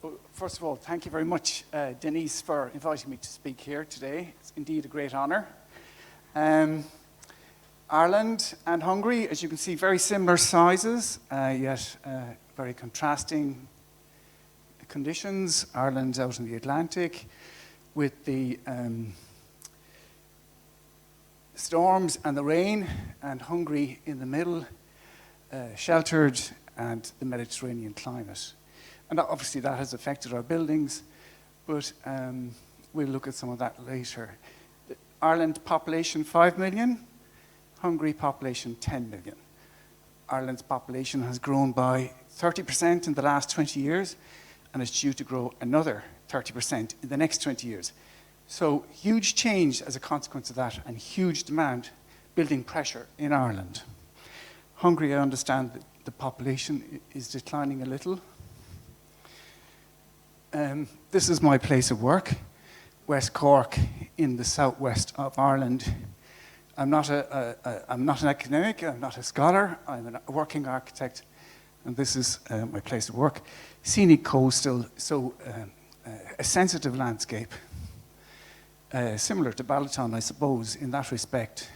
Well, first of all, thank you very much, Denise, for inviting me to speak here today. It's indeed a great honour. Ireland and Hungary, as you can see, very similar sizes, yet very contrasting conditions. Ireland's out in the Atlantic with the storms and the rain, and Hungary in the middle, sheltered, and the Mediterranean climate. And obviously that has affected our buildings, but we'll look at some of that later. Ireland population 5 million, Hungary population 10 million. Ireland's population has grown by 30% in the last 20 years, and it's due to grow another 30% in the next 20 years. So huge change as a consequence of that, and huge demand, building pressure in Ireland. Hungary, I understand that the population is declining a little. This is my place of work, West Cork in the southwest of Ireland. I'm not an academic, I'm not a scholar, I'm a working architect, and this is my place of work. Scenic coastal, so a sensitive landscape, similar to Balaton, I suppose, in that respect.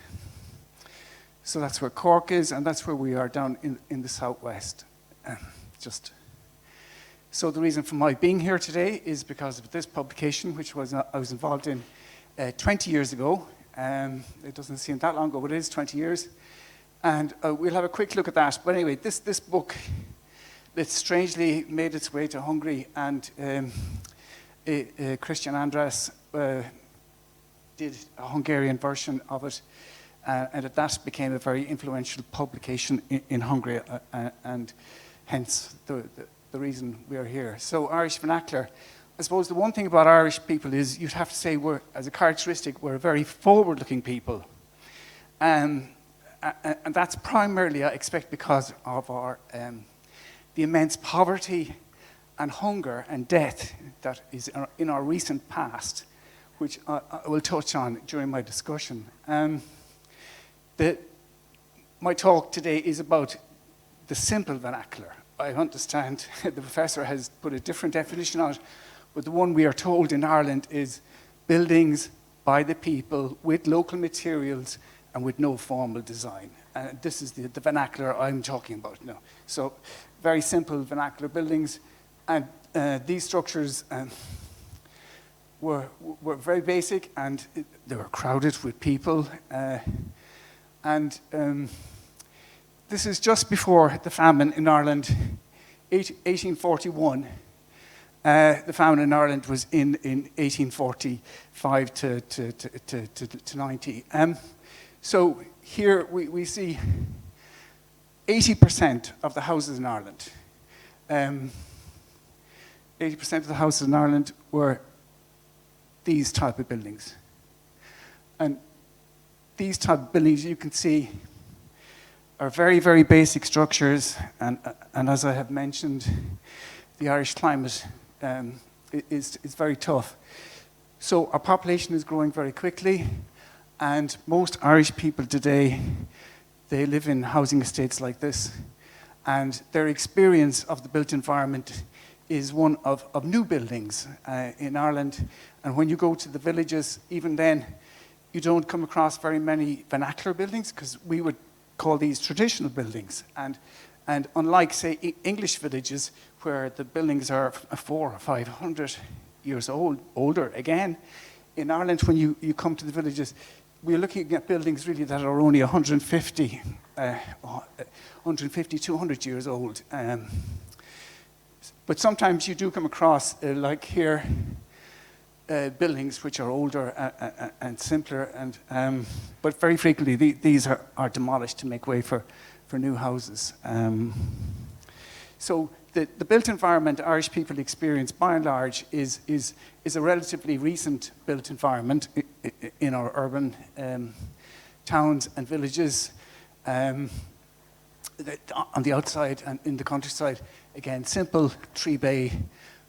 So that's where Cork is, and that's where we are down in the southwest. So the reason for my being here today is because of this publication, which I was involved in 20 years ago. It doesn't seem that long ago, but it is 20 years. And we'll have a quick look at that. But anyway, this book that strangely made its way to Hungary, and Christian András did a Hungarian version of it, and that became a very influential publication in Hungary, and hence the reason we are here. So Irish vernacular. I suppose the one thing about Irish people is you'd have to say as a characteristic, we're a very forward-looking people. And that's primarily, I expect, because of our the immense poverty and hunger and death that is in our recent past, which I will touch on during my discussion. My talk today is about the simple vernacular. I understand the professor has put a different definition on it, but the one we are told in Ireland is buildings by the people with local materials and with no formal design. This is the vernacular I'm talking about now. So very simple vernacular buildings, and these structures were very basic, and they were crowded with people. This is just before the famine in Ireland, 1841. The famine in Ireland was in 1845 to 90. So here we see 80% of the houses in Ireland. 80% of the houses in Ireland were these type of buildings. And these type of buildings, you can see, are very, very basic structures, and as I have mentioned, the Irish climate is very tough. So our population is growing very quickly, and most Irish people today, they live in housing estates like this, and their experience of the built environment is one of new buildings in Ireland. And when you go to the villages, even then, you don't come across very many vernacular buildings, because we would call these traditional buildings. And unlike, say, English villages, where the buildings are 400 or 500 years older, again, in Ireland, when you come to the villages, we're looking at buildings really that are only 150, 200 years old. But sometimes you do come across, like here, buildings which are older and simpler, but very frequently these are demolished to make way for new houses. So the built environment Irish people experience, by and large, is a relatively recent built environment in our urban towns and villages. On the outside and in the countryside, again, simple tree bay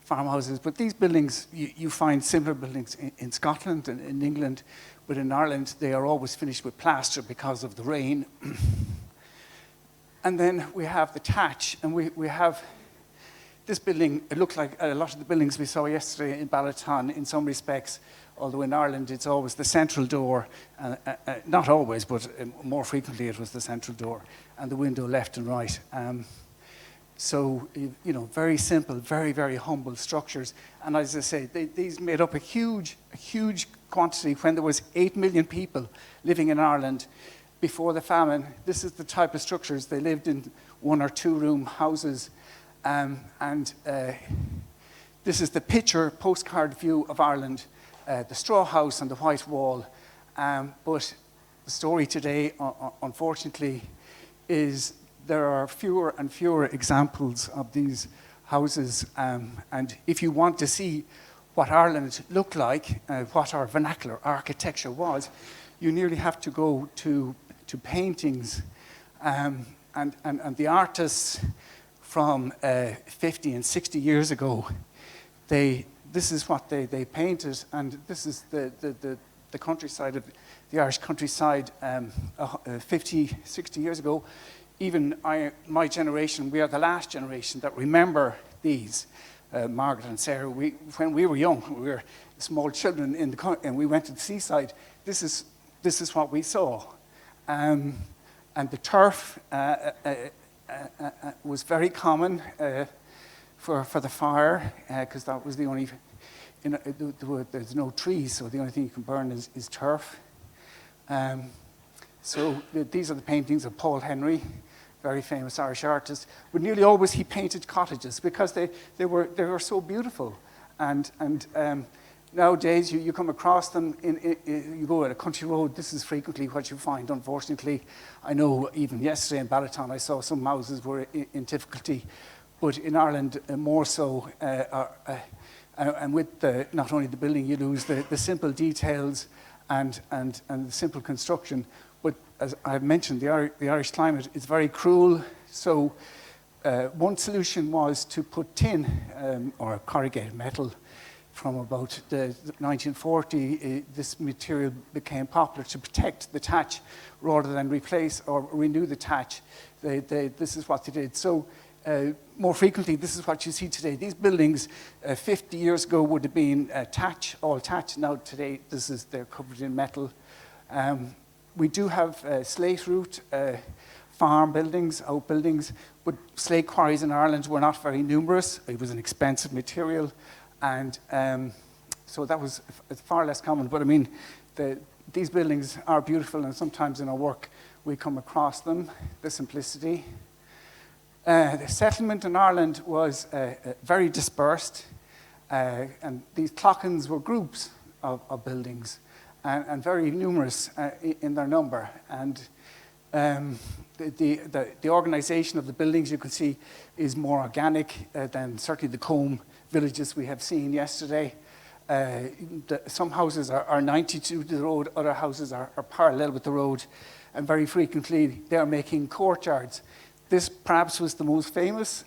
farmhouses. But these buildings, you find similar buildings in Scotland and in England, but in Ireland they are always finished with plaster because of the rain. And then we have the thatch, and we have this building, it looked like a lot of the buildings we saw yesterday in Balaton in some respects, although in Ireland it's always the central door, not always, but more frequently it was the central door, and the window left and right. So, you know, very simple, very, very humble structures. And as I say, these made up a huge quantity when there was 8 million people living in Ireland before the famine. This is the type of structures. They lived in 1 or 2 room houses. This is the picture postcard view of Ireland, the straw house and the white wall. But the story today, unfortunately, is there are fewer and fewer examples of these houses. And if you want to see what Ireland looked like, what our vernacular architecture was, you nearly have to go to paintings. And the artists from 50 and 60 years ago, this is what they painted, and this is the countryside of the Irish countryside 50, 60 years ago. Even my generation, we are the last generation that remember these. Margaret and Sarah, when we were young, we were small children and we went to the seaside. This is what we saw. And the turf was very common for the fire, because that was the only, there's no trees, so the only thing you can burn is turf. So these are the paintings of Paul Henry, very famous Irish artist. But nearly always he painted cottages because they were so beautiful. And nowadays you come across them, you go at a country road, this is frequently what you find, unfortunately. I know even yesterday in Balaton I saw some houses were in difficulty, but in Ireland more so, and with not only the building, you lose the simple details and the simple construction. But as I've mentioned, the Irish climate is very cruel. So one solution was to put tin or corrugated metal. From about the 1940, this material became popular to protect the thatch rather than replace or renew the thatch. This is what they did. So more frequently, this is what you see today. These buildings 50 years ago would have been thatch, all thatch. Now today, they're covered in metal. We do have slate roof farm buildings, outbuildings, but slate quarries in Ireland were not very numerous. It was an expensive material, and so that was far less common. But I mean, these buildings are beautiful, and sometimes in our work we come across them, the simplicity. The settlement in Ireland was very dispersed, and these clochans were groups of buildings. And very numerous in their number. And the organization of the buildings, you can see, is more organic than certainly the combe villages we have seen yesterday. Some houses are 92 to the road, other houses are parallel with the road, and very frequently they are making courtyards. This perhaps was the most famous.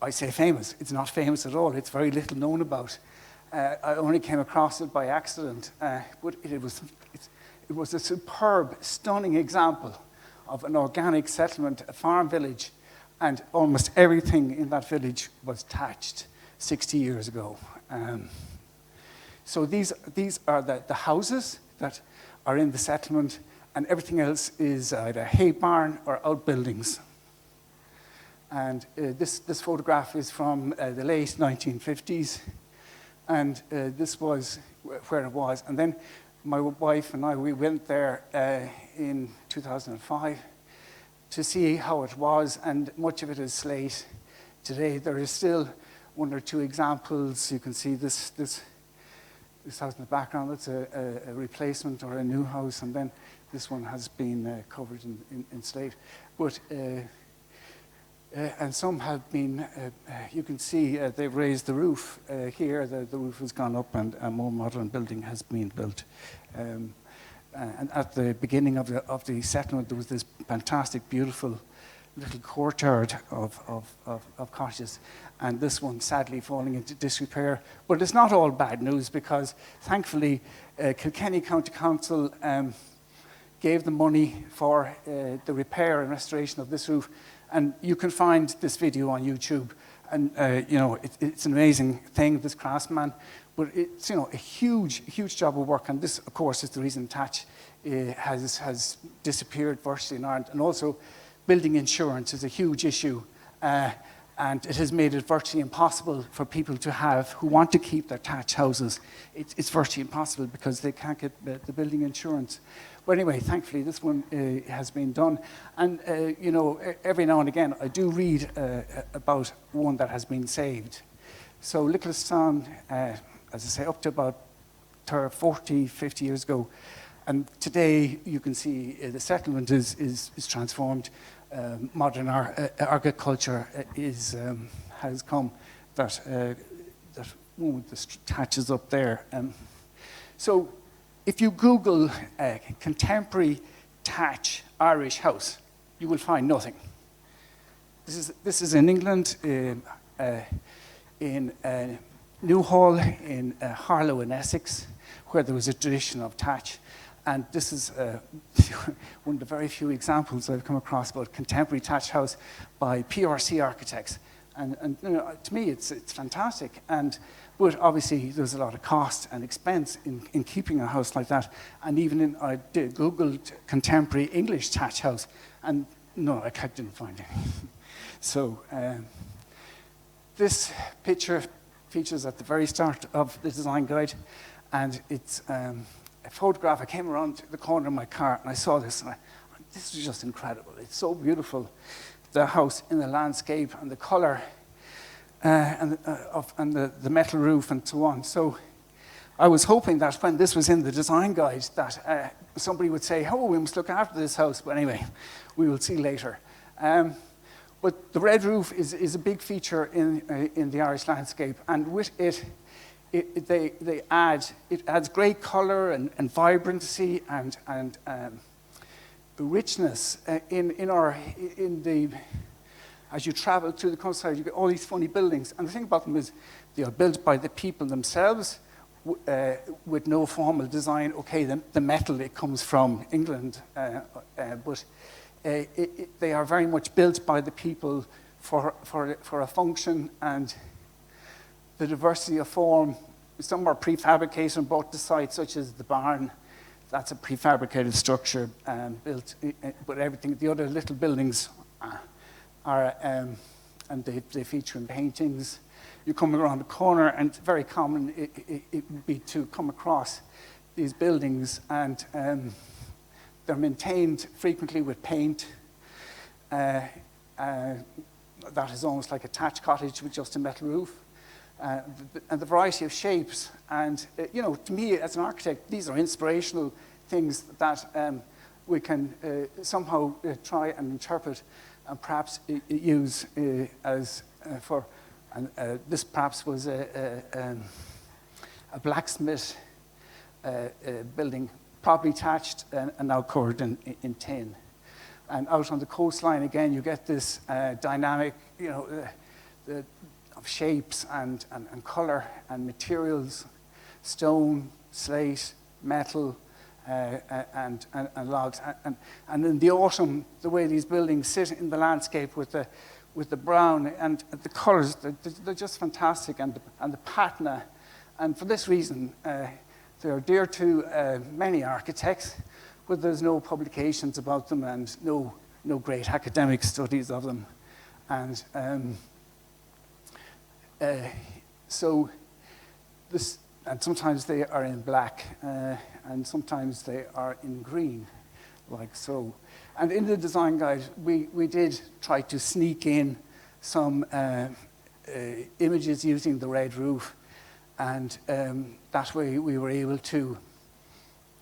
I say famous, it's not famous at all, it's very little known about. I only came across it by accident, but it was a superb, stunning example of an organic settlement, a farm village, and almost everything in that village was thatched 60 years ago. So these are the houses that are in the settlement, and everything else is either hay barn or outbuildings. And this photograph is from the late 1950s. And this was where it was. And then my wife and I, we went there in 2005 to see how it was, and much of it is slate. Today there is still 1 or 2 examples. You can see this house in the background. That's a replacement or a new house, and then this one has been covered in slate. But and some have been, you can see they've raised the roof here. The roof has gone up and a more modern building has been built. And at the beginning of the settlement, there was this fantastic, beautiful little courtyard of cottages. And this one sadly falling into disrepair. But it's not all bad news, because thankfully Kilkenny County Council gave the money for the repair and restoration of this roof. And you can find this video on YouTube. And, you know, it's an amazing thing, this craftsman. But it's, you know, a huge, huge job of work. And this, of course, is the reason thatch has disappeared virtually in Ireland. And also, building insurance is a huge issue. And it has made it virtually impossible for people to have, who want to keep their thatch houses. It's virtually impossible because they can't get the building insurance. But anyway, thankfully, this one has been done. And, you know, every now and again, I do read about one that has been saved. So Littlestown, as I say, up to about 40, 50 years ago. And today, you can see the settlement is transformed. Modern agriculture has come. That one with the thatches up there. So, if you Google contemporary thatch Irish house, you will find nothing. This is in England, in Newhall, in Harlow in Essex, where there was a tradition of thatch. And this is one of the very few examples I've come across about contemporary thatch house by PRC architects. And you know, to me, it's fantastic. But obviously, there's a lot of cost and expense in keeping a house like that. And even I Googled contemporary English thatch house, and no, I didn't find any. So this picture features at the very start of the design guide, and it's a photograph. I came around the corner of my car and I saw this, and this is just incredible. It's so beautiful, the house in the landscape and the color and the metal roof and so on. So I was hoping that when this was in the design guide that somebody would say, oh, we must look after this house. But anyway, we will see later. But the red roof is a big feature in the Irish landscape, and with it adds great color and vibrancy and richness as you travel through the countryside. You get all these funny buildings, and the thing about them is they are built by the people themselves with no formal design. Okay, the metal, it comes from England, but they are very much built by the people for a function, and the diversity of form. Some are prefabricated on both the sites, such as the barn. That's a prefabricated structure built, but everything, the other little buildings are, and they feature in paintings. You come around the corner, and it's very common it would be to come across these buildings, and they're maintained frequently with paint. That is almost like a thatch cottage with just a metal roof. And the variety of shapes. And, you know, to me, as an architect, these are inspirational things that we can somehow try and interpret and perhaps use as for, and this perhaps was a blacksmith building, probably thatched and now covered in tin. And out on the coastline, again, you get this dynamic, you know, of shapes and color and materials, stone, slate, metal, and logs. And in the autumn, the way these buildings sit in the landscape with the brown and the colors, they're just fantastic, and the patina. And for this reason, they're dear to many architects, but there's no publications about them and no great academic studies of them. And so this, and sometimes they are in black, and sometimes they are in green, like so. And in the design guide, we did try to sneak in some images using the red roof, and that way we were able to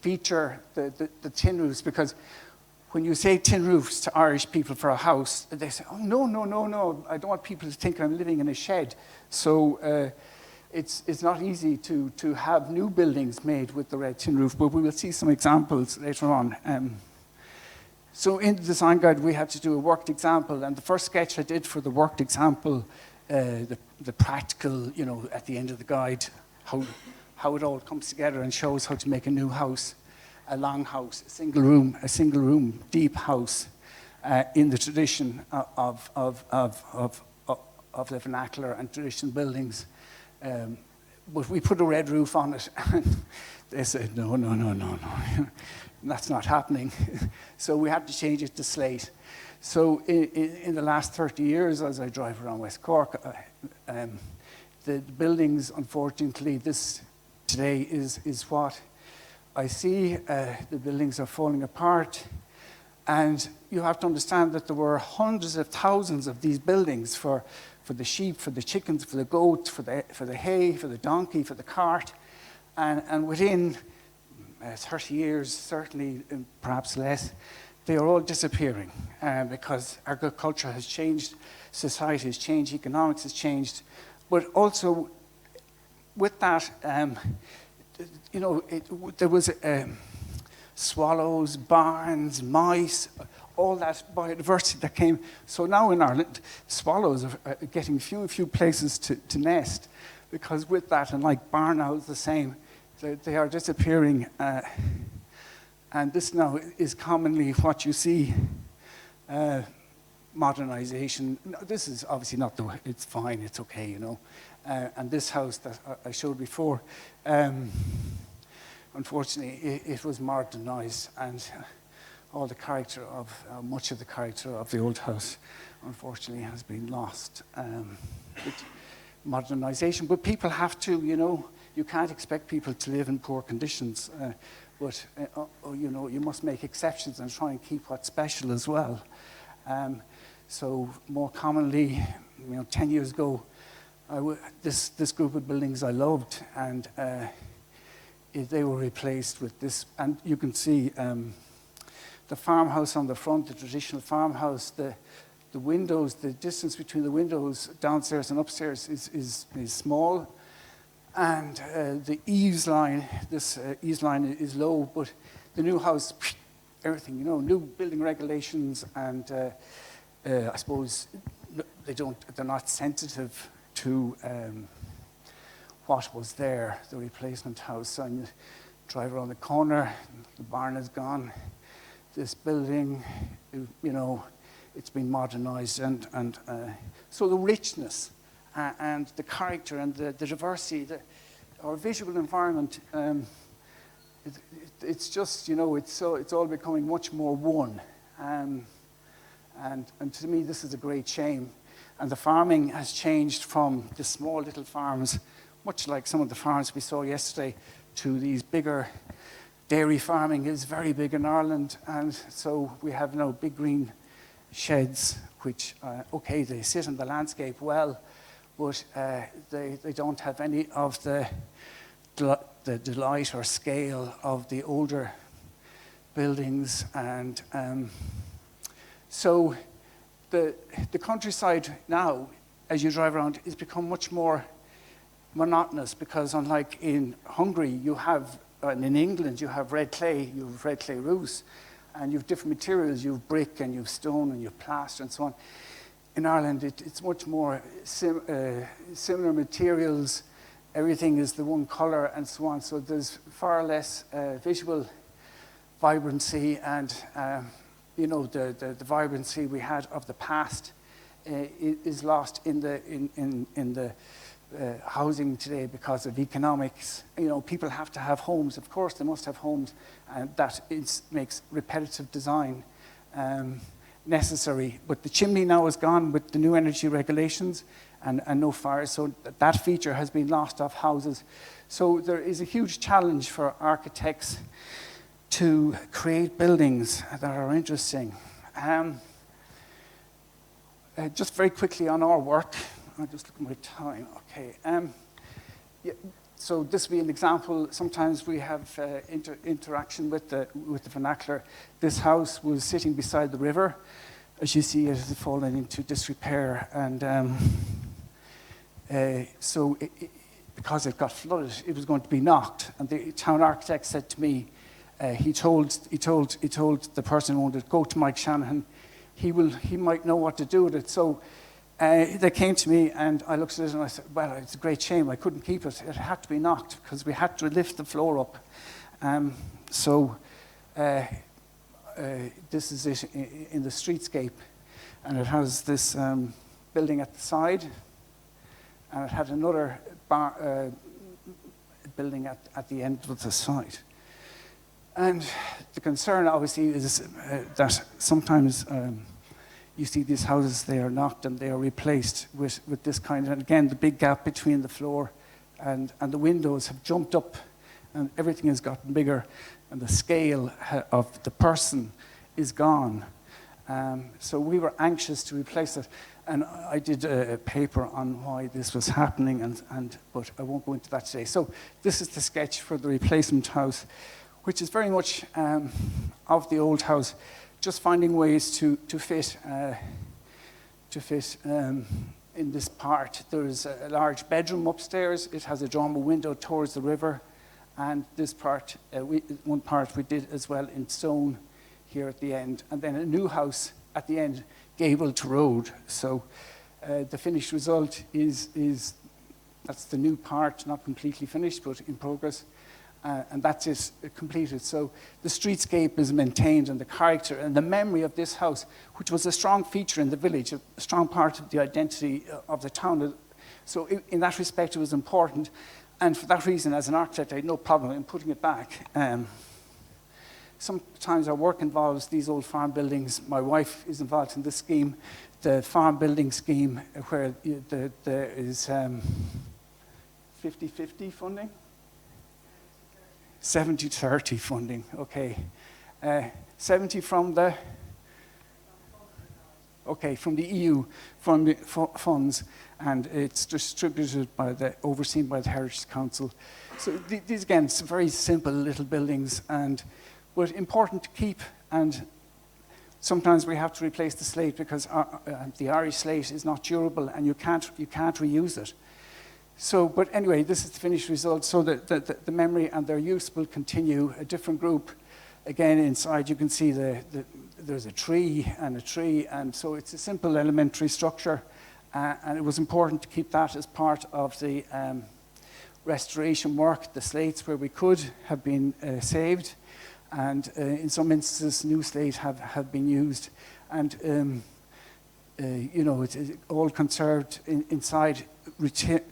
feature the tin roofs, because when you say tin roofs to Irish people for a house, they say, oh, no, I don't want people to think I'm living in a shed. So it's not easy to have new buildings made with the red tin roof, but we will see some examples later on. So in the design guide, we had to do a worked example, and the first sketch I did for the worked example, the practical, you know, at the end of the guide, how it all comes together and shows how to make a new house, a long house, a single room, deep house. in the tradition of the vernacular and traditional buildings. But we put a red roof on it, and they said, no, that's not happening. So we had to change it to slate. So in the last 30 years, as I drive around West Cork, the buildings, unfortunately, this today is what I see. The buildings are falling apart. And you have to understand that there were hundreds of thousands of these buildings for the sheep, for the chickens, for the goats, for the hay, for the donkey, for the cart. And within 30 years, certainly perhaps less, they are all disappearing because agriculture has changed, society has changed, economics has changed. But also with that, there was swallows, barns, mice, all that biodiversity that came. So now in Ireland, swallows are getting few places to nest, because with that, and like barn owls the same, they are disappearing. And this now is commonly what you see, modernization. This is obviously not the way, it's fine, it's okay, and this house that I showed before, unfortunately, it was modernized, and all the character of, much of the character of the old house, unfortunately, has been lost with modernization. But people have to, you can't expect people to live in poor conditions, but you must make exceptions and try and keep what's special as well. So more commonly, 10 years ago, this group of buildings I loved, and they were replaced with this. And you can see the farmhouse on the front, the traditional farmhouse, the windows, the distance between the windows downstairs and upstairs is small. And the eaves line, this eaves line is low, but the new house, everything, new building regulations, and I suppose they're not sensitive to what was there, the replacement house. And you drive around the corner, the barn is gone. This building, it's been modernized, and so the richness and the character and the diversity, our visual environment, it's just, it's all becoming much more one. And to me, this is a great shame. And the farming has changed from the small little farms, much like some of the farms we saw yesterday, to these bigger. Dairy farming is very big in Ireland, and so we have now big green sheds, which, okay, they sit in the landscape well, but they don't have any of the delight or scale of the older buildings. And so the countryside now, as you drive around, has become much more monotonous, because unlike in Hungary, you have, and in England, you have red clay roofs, and you have different materials. You have brick, and you have stone, and you have plaster, and so on. In Ireland, it's much more similar materials. Everything is the one color, and so on. So there's far less visual vibrancy, and the vibrancy we had of the past is lost in the housing today because of economics. People have to have homes. Of course, they must have homes, and that makes repetitive design necessary. But the chimney now is gone with the new energy regulations, and no fire. So that feature has been lost off houses. So there is a huge challenge for architects to create buildings that are interesting. Just very quickly on our work. I'll just look at my time. Okay. So this will be an example. Sometimes we have interaction with the vernacular. This house was sitting beside the river. As you see, it has fallen into disrepair, and so because it got flooded, it was going to be knocked. And the town architect said to me, he told the person who owned it, go to Mike Shanahan. He might know what to do with it. So they came to me, and I looked at it and I said, well, it's a great shame. I couldn't keep it. It had to be knocked because we had to lift the floor up. So this is it in the streetscape, and it has this building at the side, and it had another building at the end of the side. And the concern, obviously, is that sometimes you see these houses, they are knocked and they are replaced with this kind of, and again, the big gap between the floor and the windows have jumped up, and everything has gotten bigger, and the scale of the person is gone. So we were anxious to replace it, and I did a paper on why this was happening, but I won't go into that today. So this is the sketch for the replacement house, which is very much of the old house, just finding ways to fit in this part. There's a large bedroom upstairs. It has a dormer window towards the river, and this part, one part we did as well in stone here at the end, and then a new house at the end, gable to road. So the finished result is that's the new part, not completely finished, but in progress. And that's it completed. So the streetscape is maintained, and the character and the memory of this house, which was a strong feature in the village, a strong part of the identity of the town. So in that respect, it was important. And for that reason, as an architect, I had no problem in putting it back. Sometimes our work involves these old farm buildings. My wife is involved in this scheme, the farm building scheme, where there is 50-50 funding. 70-30 funding, okay. 70 from the EU funds, and it's distributed overseen by the Heritage Council. So these, again, some very simple little buildings, but important to keep, and sometimes we have to replace the slate because the Irish slate is not durable, and you can't reuse it. So, but anyway, this is the finished result. So the memory and their use will continue. A different group, again, inside you can see there's a tree, and so it's a simple elementary structure, and it was important to keep that as part of the restoration work. The slates where we could have been saved, and in some instances, new slates have been used, and it's all conserved inside.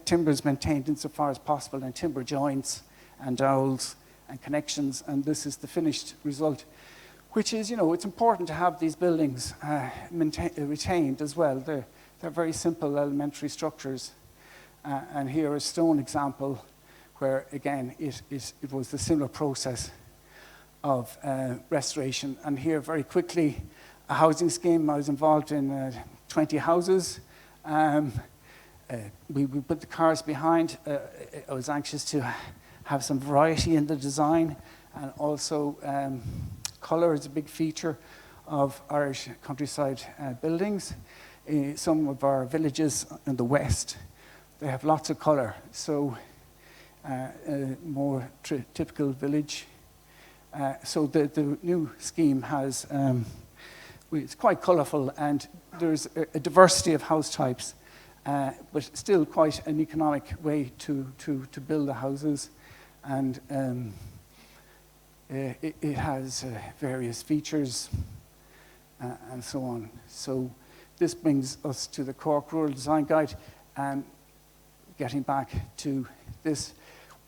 Timber is maintained insofar as possible, and timber joints and dowels and connections, and this is the finished result, which is, it's important to have these buildings retained as well. They're very simple elementary structures, and here a stone example where, again, it was the similar process of restoration. And here, very quickly, a housing scheme. I was involved in 20 houses. We put the cars behind. I was anxious to have some variety in the design, and also colour is a big feature of Irish countryside buildings. Some of our villages in the west, they have lots of colour, so more typical village. So the new scheme has, it's quite colourful, and there's a diversity of house types. But still quite an economic way to build the houses, and it has various features and so on. So this brings us to the Cork Rural Design Guide, and getting back to this,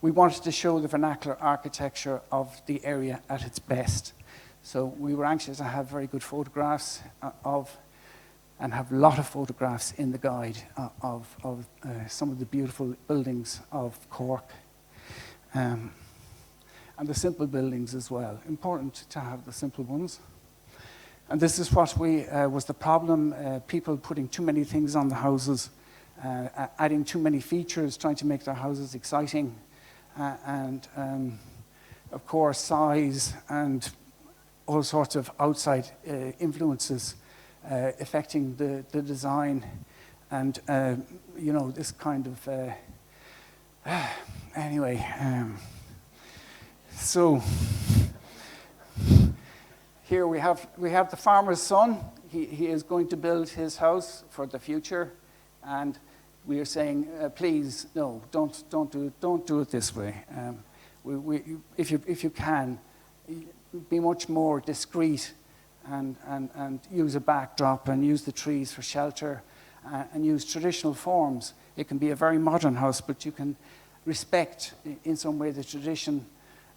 we wanted to show the vernacular architecture of the area at its best. So we were anxious to have very good photographs and have a lot of photographs in the guide of some of the beautiful buildings of Cork. And the simple buildings as well. Important to have the simple ones. And this is what was the problem, people putting too many things on the houses, adding too many features, trying to make their houses exciting, and of course size and all sorts of outside influences affecting the design, and this kind of anyway. So here we have the farmer's son. He is going to build his house for the future, and we are saying, please, no, don't do it this way. If you can, be much more discreet and use a backdrop and use the trees for shelter and use traditional forms. It can be a very modern house, but you can respect in some way the tradition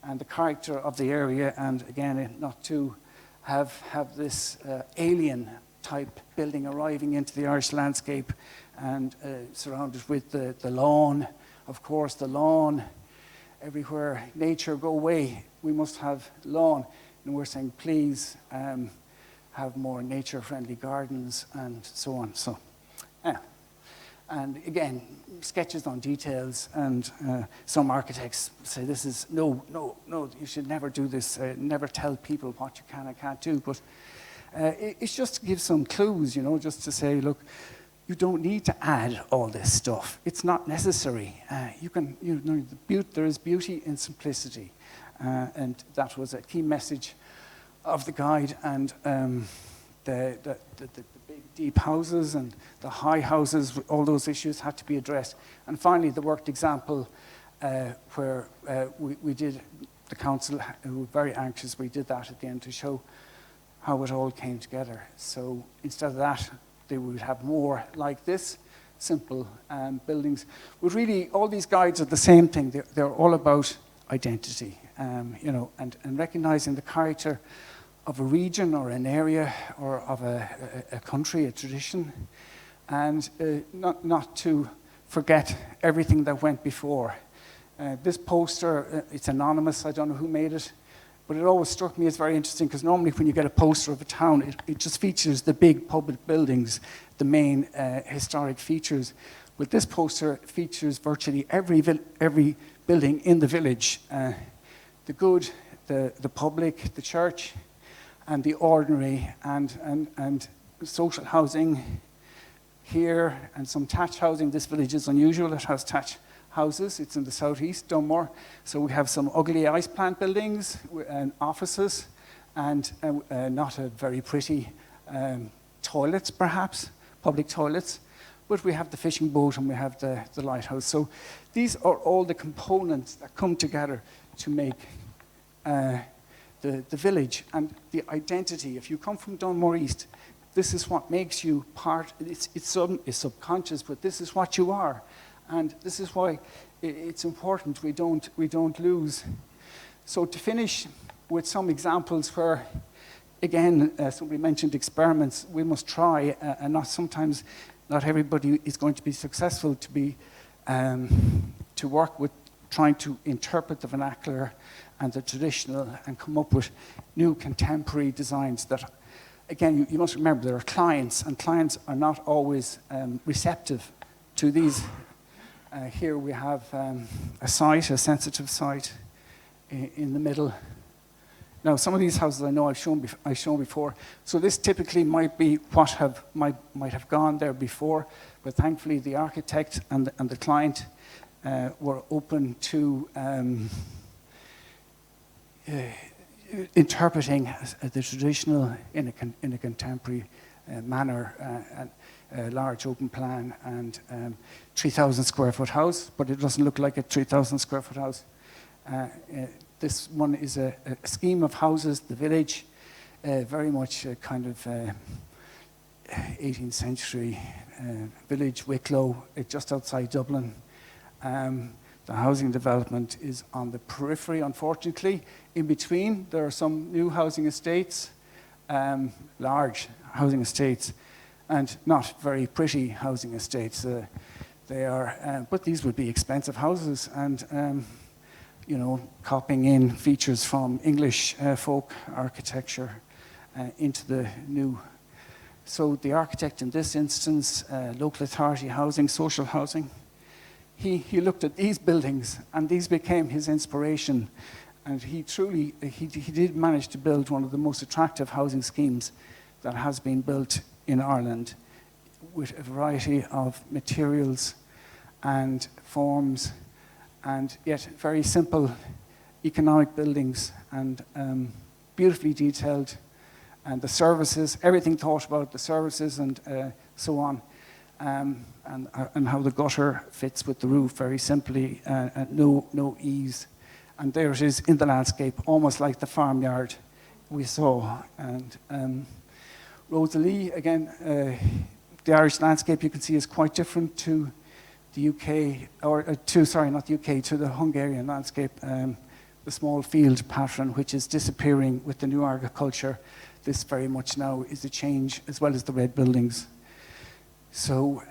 and the character of the area, and again, not to have this alien type building arriving into the Irish landscape and surrounded with the lawn. Of course, the lawn, everywhere nature go away, we must have lawn. And we're saying, please have more nature-friendly gardens and so on. So, and again, sketches on details, and some architects say this is, no, you should never do this, never tell people what you can and can't do. But it's just to give some clues, just to say, look, you don't need to add all this stuff. It's not necessary. There is beauty in simplicity. And that was a key message of the guide. And the big, deep houses and the high houses, all those issues had to be addressed. And finally, the worked example where we did, the council, who were very anxious, we did that at the end to show how it all came together. So instead of that, they would have more like this, simple buildings. But really, all these guides are the same thing. They're all about identity, and recognizing the character of a region or an area or of a country, a tradition, and not to forget everything that went before. This poster, it's anonymous, I don't know who made it, but it always struck me as very interesting, because normally when you get a poster of a town, it just features the big public buildings, the main historic features. But this poster features virtually every building in the village, the good, the public, the church, and the ordinary, and social housing here, and some thatch housing. This village is unusual, it has thatch houses. It's in the southeast, Dunmore. So we have some ugly ice plant buildings and offices, and not a very pretty toilets, perhaps, public toilets. But we have the fishing boat and we have the lighthouse. So these are all the components that come together to make the village and the identity. If you come from Dunmore East, this is what makes you part. It's subconscious, but this is what you are. And this is why it's important we don't lose. So to finish with some examples where, again, somebody mentioned experiments, we must try, and not everybody is going to be successful to work with trying to interpret the vernacular and the traditional and come up with new contemporary designs that, again, you must remember there are clients, and clients are not always receptive to these. Here we have a sensitive site in the middle. Now, some of these houses I know I've shown before. So this typically might be what might have gone there before, but thankfully the architect and the client were open to interpreting the traditional in a contemporary manner. A large open plan and 3,000 square foot house, but it doesn't look like a 3,000 square foot house. This one is a scheme of houses, the village, very much a kind of 18th century village, Wicklow, just outside Dublin. The housing development is on the periphery, unfortunately. In between, there are some new housing estates, large housing estates, and not very pretty housing estates. They are, but these would be expensive houses, and copying in features from English folk architecture into the new. So the architect in this instance, local authority housing, social housing, he looked at these buildings, and these became his inspiration, and he did manage to build one of the most attractive housing schemes that has been built in Ireland, with a variety of materials and forms, and yet very simple economic buildings, and beautifully detailed, and the services, everything thought about the services and so on, and how the gutter fits with the roof very simply, and no ease. And there it is in the landscape, almost like the farmyard we saw. And Rosalie, again, the Irish landscape you can see is quite different to the UK, not the UK, to the Hungarian landscape. The small field pattern, which is disappearing with the new agriculture. This very much now is a change, as well as the red buildings. So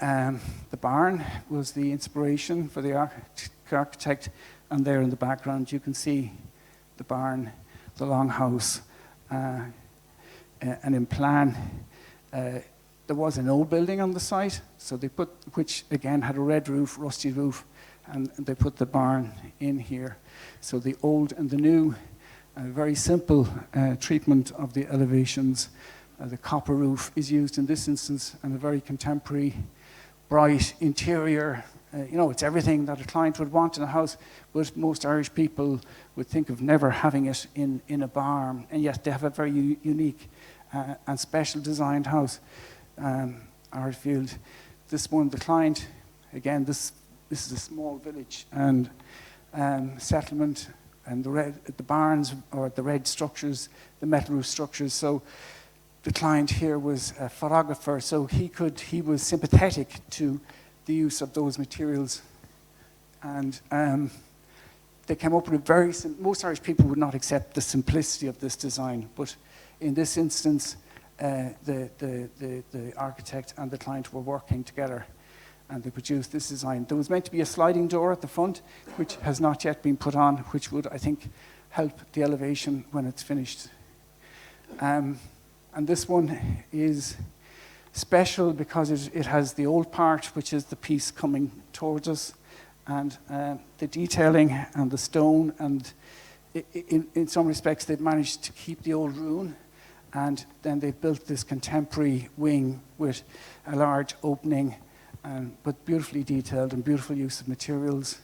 the barn was the inspiration for the architect, and there in the background you can see the barn, the longhouse, and in plan there was an old building on the site, so they put, which again had a red roof, rusty roof, and they put the barn in here. So the old and the new, very simple treatment of the elevations. The copper roof is used in this instance, and a very contemporary, bright interior. It's everything that a client would want in a house, but most Irish people would think of never having it in a barn, and yet they have a very unique and special designed house. Ardfield, this one, the client, again, this is a small village, and settlement, and the barns, or the red structures, the metal roof structures. So the client here was a photographer, so he was sympathetic to the use of those materials. And they came up with a very most Irish people would not accept the simplicity of this design, but in this instance, the architect and the client were working together, and they produced this design. There was meant to be a sliding door at the front, which has not yet been put on, which would, I think, help the elevation when it's finished. And this one is special because it has the old part, which is the piece coming towards us, and the detailing and the stone, and in some respects they've managed to keep the old ruin, and then they built this contemporary wing with a large opening, but beautifully detailed and beautiful use of materials,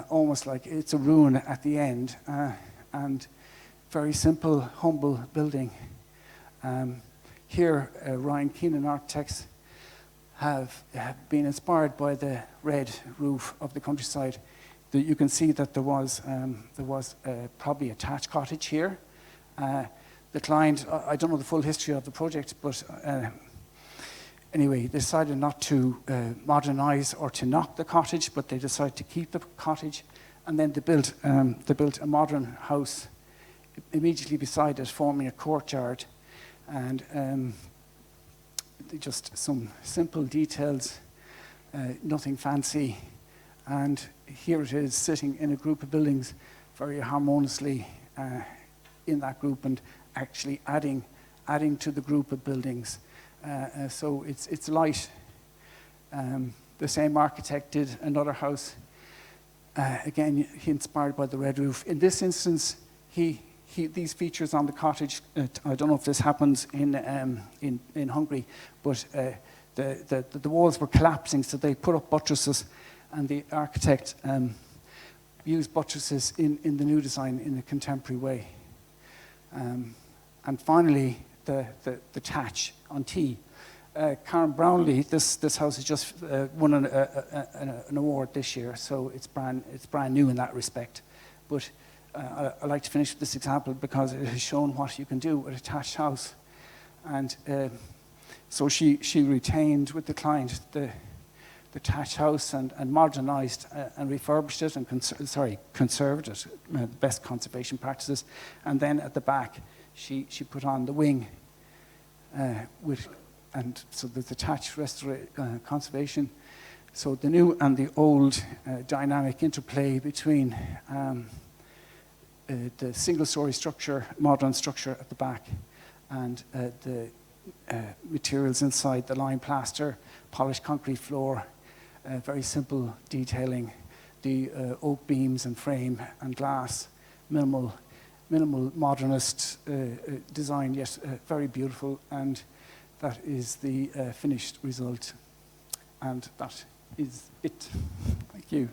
almost like it's a ruin at the end, and very simple, humble building. Here, Ryan Keenan Architects have been inspired by the red roof of the countryside. You can see that there was probably a thatch cottage here. The client, I don't know the full history of the project, but anyway, they decided not to modernize or to knock the cottage, but they decided to keep the cottage, and then they built a modern house immediately beside it, forming a courtyard, and just some simple details, nothing fancy, and here it is sitting in a group of buildings very harmoniously in that group, and actually adding to the group of buildings. So it's light. The same architect did another house. Again, he inspired by the red roof. In this instance, these features on the cottage, I don't know if this happens in Hungary, but the walls were collapsing, so they put up buttresses, and the architect used buttresses in the new design in a contemporary way. And finally, the thatch on T. Karen Brownlee, this house has just won an award this year, so it's brand new in that respect. But I like to finish with this example because it has shown what you can do with a thatched house. And so she retained with the client the thatched house and modernized and refurbished it and conserved it, best conservation practices. And then at the back, she put on the wing and so the thatched conservation. So the new and the old dynamic interplay between the single-story structure, modern structure at the back, and the materials inside, the lime plaster, polished concrete floor, very simple detailing, the oak beams and frame and glass, minimal modernist design, yet very beautiful, and that is the finished result. And that is it. Thank you.